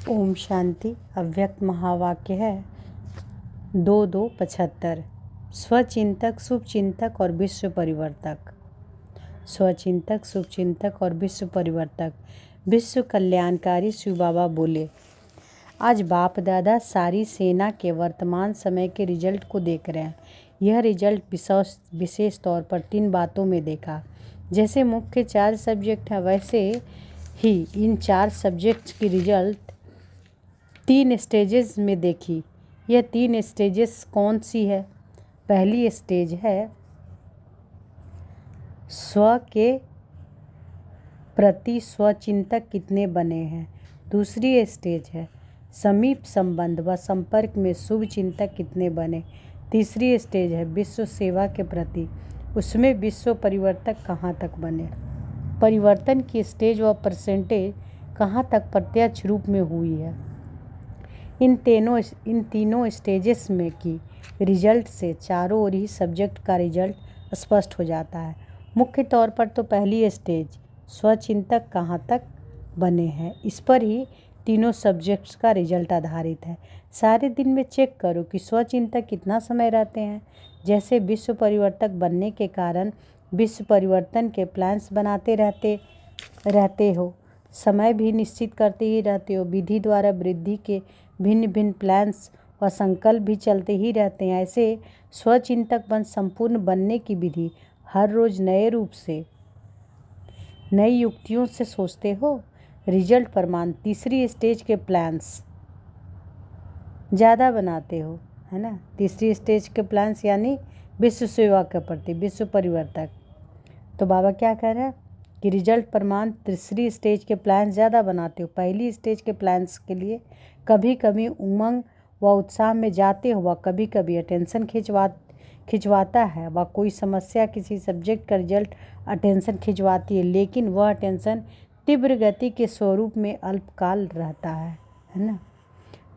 ओम शांति। अव्यक्त महावाक्य है 2275। स्वचिंतक, शुभचिंतक और विश्व परिवर्तक। स्वचिंतक, शुभचिंतक और विश्व परिवर्तक, विश्व कल्याणकारी शिव बाबा बोले, आज बाप दादा सारी सेना के वर्तमान समय के रिजल्ट को देख रहे हैं। यह रिजल्ट विशेष तौर पर 3 बातों में देखा। जैसे मुख्य 4 सब्जेक्ट हैं, वैसे ही इन 4 सब्जेक्ट्स की रिजल्ट 3 स्टेजेस में देखी। यह 3 स्टेजेस कौन सी है? पहली स्टेज है स्व के प्रति स्वचिंतक कितने बने हैं। दूसरी स्टेज है समीप संबंध व संपर्क में शुभ चिंतक कितने बने। तीसरी स्टेज है विश्व सेवा के प्रति, उसमें विश्व परिवर्तक कहाँ तक बने। परिवर्तन की स्टेज व परसेंटेज कहाँ तक प्रत्यक्ष रूप में हुई है। इन तीनों स्टेजेस में की रिजल्ट से चारों ओर ही सब्जेक्ट का रिजल्ट स्पष्ट हो जाता है। मुख्य तौर पर तो पहली स्टेज स्वचिंतक कहाँ तक बने हैं, इस पर ही तीनों सब्जेक्ट्स का रिजल्ट आधारित है। सारे दिन में चेक करो कि स्वचिंतक कितना समय रहते हैं। जैसे विश्व परिवर्तक बनने के कारण विश्व परिवर्तन के प्लान्स बनाते रहते हो, समय भी निश्चित करते ही रहते हो, विधि द्वारा वृद्धि के भिन्न भिन्न प्लान्स व संकल्प भी चलते ही रहते हैं। ऐसे स्वचिंतक बन संपूर्ण बनने की विधि हर रोज नए रूप से, नई युक्तियों से सोचते हो। रिजल्ट प्रमाण तीसरी स्टेज के प्लान्स ज़्यादा बनाते हो, है ना। तीसरी स्टेज के प्लान्स यानी विश्व सेवा के प्रति विश्व परिवर्तक। तो बाबा क्या कह रहे हैं कि रिजल्ट प्रमाण तीसरी स्टेज के प्लान ज़्यादा बनाते हो। पहली स्टेज के प्लान्स के लिए कभी कभी उमंग व उत्साह में जाते हो व कभी कभी अटेंशन खिंचवाता है व कोई समस्या किसी सब्जेक्ट का रिजल्ट अटेंशन खिंचवाती है, लेकिन वह अटेंशन तीव्र गति के स्वरूप में अल्पकाल रहता है ना।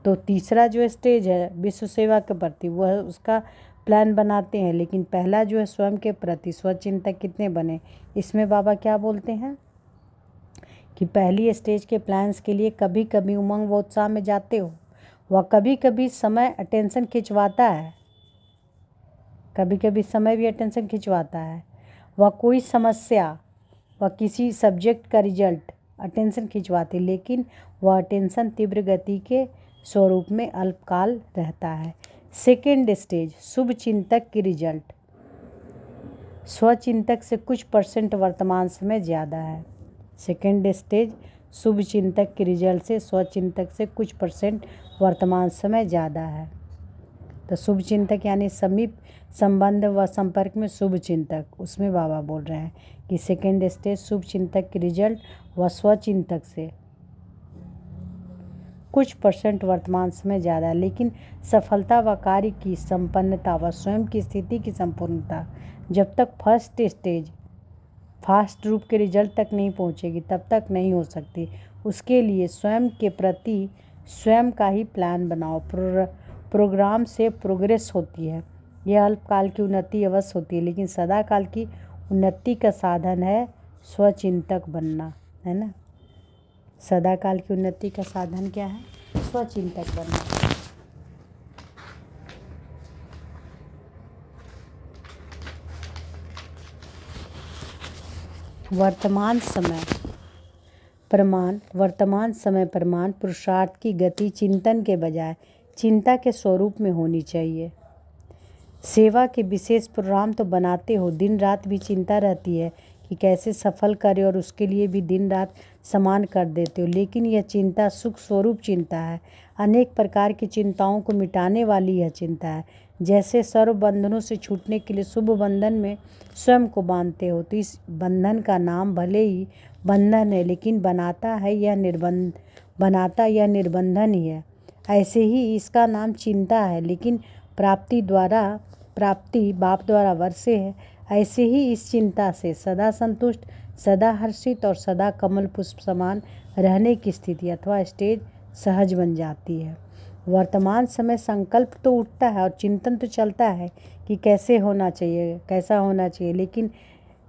तो तीसरा जो स्टेज है विश्व सेवा के प्रति, वह उसका प्लान बनाते हैं, लेकिन पहला जो है स्वयं के प्रति स्वचिंतक कितने बने, इसमें बाबा क्या बोलते हैं कि पहली स्टेज के प्लान्स के लिए कभी कभी उमंग व उत्साह में जाते हो व कभी कभी समय अटेंशन खिंचवाता है, कभी कभी समय भी अटेंशन खिंचवाता है, व कोई समस्या व किसी सब्जेक्ट का रिजल्ट अटेंशन खिंचवाते, लेकिन वह अटेंशन तीव्र गति के स्वरूप में अल्पकाल रहता है। सेकेंड स्टेज शुभ चिंतक की रिजल्ट स्वचिंतक से कुछ % वर्तमान समय ज़्यादा है। सेकेंड स्टेज शुभ चिंतक के रिजल्ट से स्वचिंतक से कुछ % वर्तमान समय ज़्यादा है। तो शुभ चिंतक यानी समीप संबंध व संपर्क में शुभ चिंतक, उसमें बाबा बोल रहे हैं कि सेकेंड स्टेज शुभ चिंतक के रिजल्ट व स्वचिंतक से कुछ % वर्तमान समय ज़्यादा है, लेकिन सफलता व कार्य की संपन्नता व स्वयं की स्थिति की संपूर्णता जब तक फर्स्ट स्टेज फास्ट रूप के रिजल्ट तक नहीं पहुंचेगी तब तक नहीं हो सकती। उसके लिए स्वयं के प्रति स्वयं का ही प्लान बनाओ। प्रोग्राम से प्रोग्रेस होती है। यह अल्पकाल की उन्नति अवश्य होती है, लेकिन सदा काल की उन्नति का साधन है स्वचिंतक बनना, है ना। सदा काल की उन्नति का साधन क्या है? स्वचिंतक बनना। वर्तमान समय प्रमाण पुरुषार्थ की गति चिंतन के बजाय चिंता के स्वरूप में होनी चाहिए। सेवा के विशेष प्रोग्राम तो बनाते हो, दिन रात भी चिंता रहती है कि कैसे सफल करें और उसके लिए भी दिन रात समान कर देते हो, लेकिन यह चिंता सुख स्वरूप चिंता है। अनेक प्रकार की चिंताओं को मिटाने वाली यह चिंता है। जैसे सर्व बंधनों से छूटने के लिए शुभ बंधन में स्वयं को बांधते हो, तो इस बंधन का नाम भले ही बंधन है, लेकिन बनाता यह निर्बंधन ही है। ऐसे ही इसका नाम चिंता है, लेकिन प्राप्ति बाप द्वारा वर्षे है। ऐसे ही इस चिंता से सदा संतुष्ट, सदा हर्षित और सदा कमल पुष्प समान रहने की स्थिति अथवा स्टेज सहज बन जाती है। वर्तमान समय संकल्प तो उठता है और चिंतन तो चलता है कि कैसा होना चाहिए, लेकिन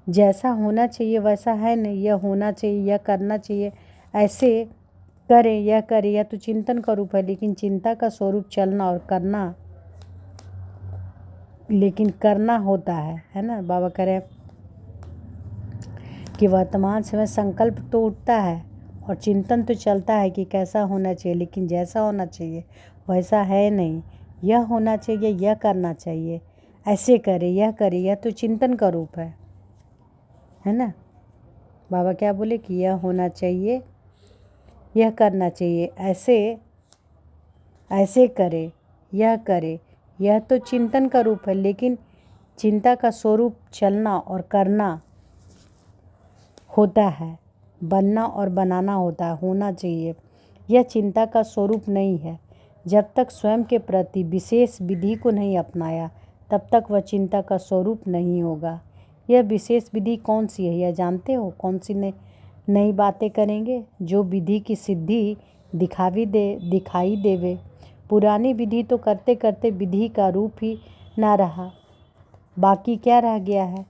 जैसा होना चाहिए वैसा है नहीं। यह होना चाहिए, यह करना चाहिए, ऐसे करें यह करे, यह तो चिंतन का रूप है, लेकिन चिंता का स्वरूप चलना और करना, लेकिन करना होता है ना। बाबा कह रहे हैं कि वर्तमान समय संकल्प तो उठता है और चिंतन तो चलता है कि कैसा होना चाहिए, लेकिन जैसा होना चाहिए वैसा है नहीं। यह होना चाहिए, यह करना चाहिए, ऐसे करे, यह तो चिंतन का रूप है ना। बाबा क्या बोले कि यह होना चाहिए, यह करना चाहिए, ऐसे करे, यह तो चिंतन का रूप है, लेकिन चिंता का स्वरूप चलना और करना होता है, बनना और बनाना होता है, होना चाहिए। यह चिंता का स्वरूप नहीं है। जब तक स्वयं के प्रति विशेष विधि को नहीं अपनाया, तब तक वह चिंता का स्वरूप नहीं होगा। यह विशेष विधि कौन सी है, यह जानते हो? कौन सी नई बातें करेंगे? जो विधि की सिद्धि दिखाई देवे। पुरानी विधि तो करते करते विधि का रूप ही ना रहा, बाकी क्या रह गया है?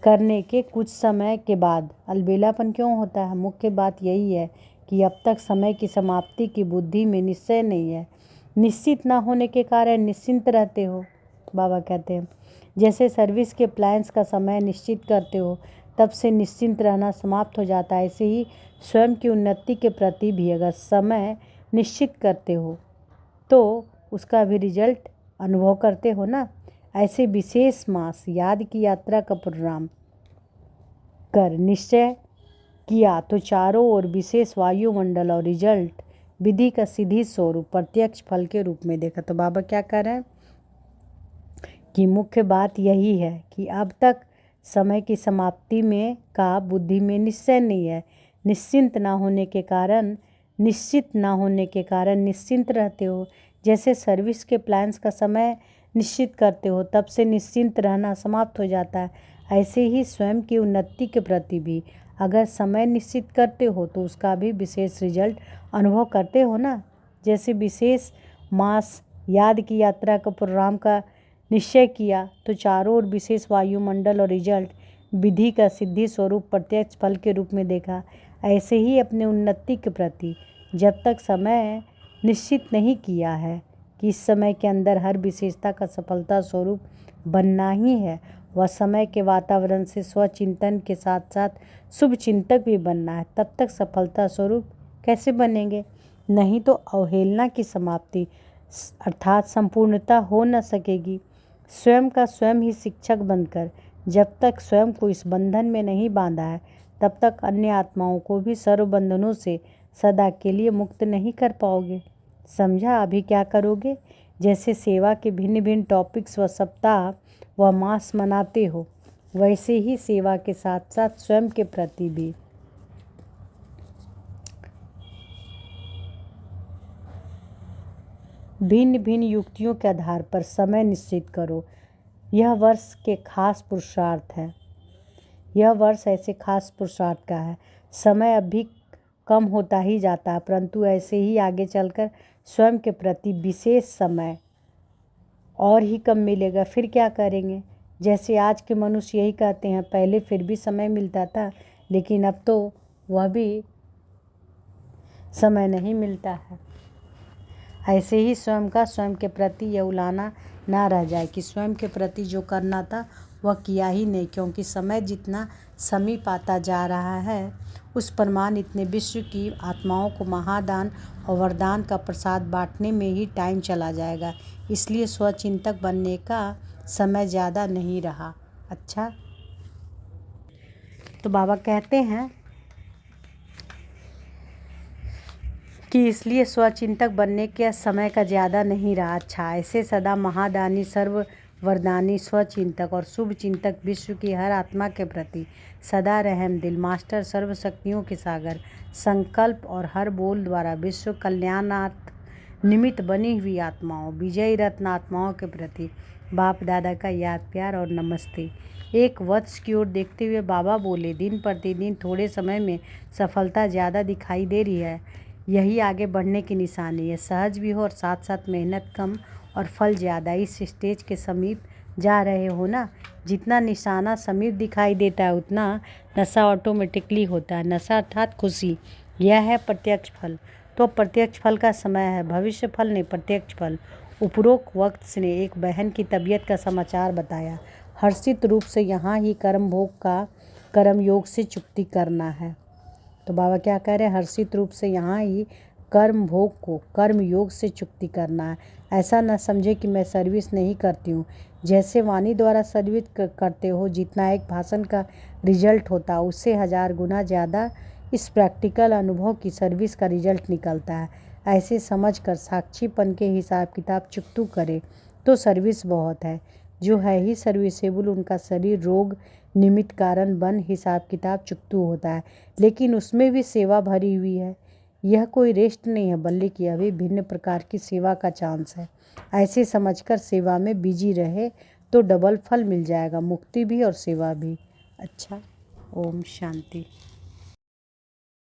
करने के कुछ समय के बाद अलबेलापन क्यों होता है? मुख्य बात यही है कि अब तक समय की समाप्ति की बुद्धि में निश्चय नहीं है। निश्चित ना होने के कारण निश्चिंत रहते हो। बाबा कहते हैं जैसे सर्विस के प्लान्स का समय निश्चित करते हो, तब से निश्चिंत रहना समाप्त हो जाता है। ऐसे ही स्वयं की उन्नति के प्रति भी अगर समय निश्चित करते हो तो उसका भी रिजल्ट अनुभव करते हो ना। ऐसे विशेष मास याद की यात्रा का प्रोग्राम कर निश्चय किया तो चारों ओर विशेष वायुमंडल और रिजल्ट विधि का सीधी स्वरूप प्रत्यक्ष फल के रूप में देखा। तो बाबा क्या कह रहे हैं कि मुख्य बात यही है कि अब तक समय की समाप्ति में का बुद्धि में निश्चय नहीं है। निश्चित ना होने के कारण निश्चिंत रहते हो। जैसे सर्विस के प्लान्स का समय निश्चित करते हो, तब से निश्चिंत रहना समाप्त हो जाता है। ऐसे ही स्वयं की उन्नति के प्रति भी अगर समय निश्चित करते हो तो उसका भी विशेष रिजल्ट अनुभव करते हो ना। जैसे विशेष मास याद की यात्रा का प्रोग्राम का निश्चय किया तो चारों ओर विशेष वायुमंडल और रिजल्ट विधि का सिद्धि स्वरूप प्रत्यक्ष फल के रूप में देखा। ऐसे ही अपने उन्नति के प्रति जब तक समय निश्चित नहीं किया है कि इस समय के अंदर हर विशेषता का सफलता स्वरूप बनना ही है, वह समय के वातावरण से स्वचिंतन के साथ साथ शुभ चिंतक भी बनना है, तब तक सफलता स्वरूप कैसे बनेंगे? नहीं तो अवहेलना की समाप्ति अर्थात संपूर्णता हो न सकेगी। स्वयं का स्वयं ही शिक्षक बनकर जब तक स्वयं को इस बंधन में नहीं बांधा है, तब तक अन्य आत्माओं को भी सर्व बंधनों से सदा के लिए मुक्त नहीं कर पाओगे। समझा? अभी क्या करोगे? जैसे सेवा के भिन्न भिन्न टॉपिक्स व सप्ताह व मास मनाते हो, वैसे ही सेवा के साथ साथ स्वयं के प्रति भी भिन्न भिन्न युक्तियों के आधार पर समय निश्चित करो। यह वर्ष के खास पुरुषार्थ है। यह वर्ष ऐसे खास पुरुषार्थ का है। समय अब भी कम होता ही जाता है, परंतु ऐसे ही आगे चलकर स्वयं के प्रति विशेष समय और ही कम मिलेगा। फिर क्या करेंगे? जैसे आज के मनुष्य यही कहते हैं, पहले फिर भी समय मिलता था, लेकिन अब तो वह भी समय नहीं मिलता है। ऐसे ही स्वयं के प्रति यह उलाहना ना रह जाए कि स्वयं के प्रति जो करना था वह किया ही नहीं, क्योंकि समय जितना समीप आता जा रहा है उस प्रमाण इतने विश्व की आत्माओं को महादान और वरदान का प्रसाद बांटने में ही टाइम चला जाएगा। इसलिए स्वचिंतक बनने का समय ज़्यादा नहीं रहा। अच्छा, तो बाबा कहते हैं कि इसलिए स्वचिंतक बनने के समय का ज़्यादा नहीं रहा। अच्छा, ऐसे सदा महादानी सर्व वरदानी स्वचिंतक और शुभ चिंतक विश्व की हर आत्मा के प्रति सदा रहम दिल मास्टर सर्वशक्तियों के सागर संकल्प और हर बोल द्वारा विश्व कल्याणार्थ निमित्त बनी हुई आत्माओं विजयी रत्न आत्माओं के प्रति बाप दादा का याद प्यार और नमस्ते। एक वत्स की ओर देखते हुए बाबा बोले, दिन प्रतिदिन थोड़े समय में सफलता ज़्यादा दिखाई दे रही है। यही आगे बढ़ने की निशानी है। सहज भी हो और साथ साथ मेहनत कम और फल ज़्यादा। इस स्टेज के समीप जा रहे हो ना। जितना निशाना समीप दिखाई देता है उतना नशा ऑटोमेटिकली होता है। नशा अर्थात खुशी। यह है प्रत्यक्ष फल। तो प्रत्यक्ष फल का समय है, भविष्य फल नहीं प्रत्यक्ष फल। उपरोक्त वक्त ने एक बहन की तबीयत का समाचार बताया। हर्षित रूप से यहाँ ही कर्म भोग का कर्म योग से चुक्ति करना है। तो बाबा क्या कह रहे हैं, हर्षित रूप से यहाँ ही कर्म भोग को कर्म योग से चुक्ति करना है। ऐसा न समझे कि मैं सर्विस नहीं करती हूँ। जैसे वाणी द्वारा सर्विस करते हो, जितना एक भाषण का रिजल्ट होता उससे 1000 गुना ज़्यादा इस प्रैक्टिकल अनुभव की सर्विस का रिजल्ट निकलता है। ऐसे समझकर साक्षीपन के हिसाब किताब चुकतू करे तो सर्विस बहुत है। जो है ही सर्विसेबल, उनका शरीर रोग निमित्त कारण बन हिसाब किताब चुकतू होता है, लेकिन उसमें भी सेवा भरी हुई है। यह कोई रेस्ट नहीं है, बल्कि यह भी भिन्न प्रकार की सेवा का चांस है। ऐसे समझकर सेवा में बिजी रहे तो डबल फल मिल जाएगा, मुक्ति भी और सेवा भी। अच्छा, ओम शांति।